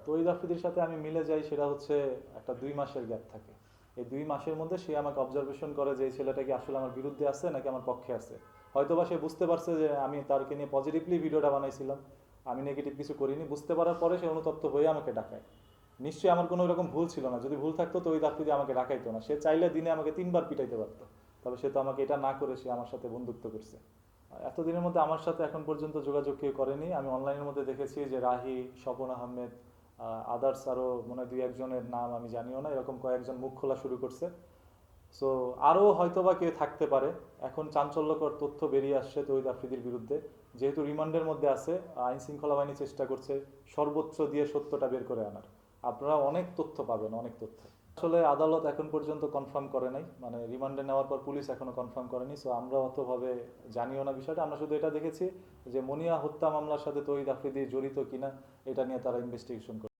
তৌহিদ আফ্রিদির সাথে আমি মিলে যাই সেটা হচ্ছে একটা 2 মাসের গ্যাপ থাকে। এই 2 মাসের মধ্যে সে আমাকে অবজারভেশন করে যে এই ছেলেটা কি আসলে আমার বিরুদ্ধে আছে নাকি আমার পক্ষে আছে। হয়তোবা সে বুঝতে পারছে যে আমি তারকে নিয়ে পজিটিভলি ভিডিওটা বানাইছিলাম, আমি নেগেটিভ কিছু করিনি। বুঝতে পারার পরে সে অনুতপ্ত হয়ে আমাকে ডাকায়। নিশ্চয়ই আমার কোনো রকম ভুল ছিল না, যদি ভুল থাকতো তৌহিদ আফ্রিদি আমাকে ডাকাইতো না। সে চাইলে দিনে আমাকে 3বার পিটাইতে পারতো, তবে সে তো আমাকে এটা না করে সে আমার সাথে বন্ধুত্ব করছে। এতদিনের মধ্যে আমার সাথে এখন পর্যন্ত যোগাযোগ কেউ করেনি। আমি অনলাইনের মধ্যে দেখেছি যে রাহি, স্বপন আহমেদ, আদার্স আরও মনে হয় 2-1জনের নাম আমি জানিও না, এরকম কয়েকজন মুখ খোলা শুরু করছে। সো আরও হয়তো বা কেউ থাকতে পারে। এখন চাঞ্চল্যকর তথ্য বেরিয়ে আসছে তৌহিদ আফ্রিদির বিরুদ্ধে। যেহেতু রিমান্ডের মধ্যে আছে, আইন শৃঙ্খলা বাহিনী চেষ্টা করছে সর্বোচ্চ দিয়ে সত্যটা বের করে আনার। আপনারা অনেক তথ্য পাবেন, অনেক তথ্য। আসলে আদালত এখন পর্যন্ত কনফার্ম করে নাই, মানে রিমান্ডে নেওয়ার পর পুলিশ এখনো কনফার্ম করেনি। সো আমরা অতভাবে জানিও না বিষয়টা। আমরা শুধু এটা দেখেছি যে মনিয়া হত্যা মামলার সাথে তৌহিদ আফ্রিদি জড়িত কিনা এটা নিয়ে তারা ইনভেস্টিগেশন করে।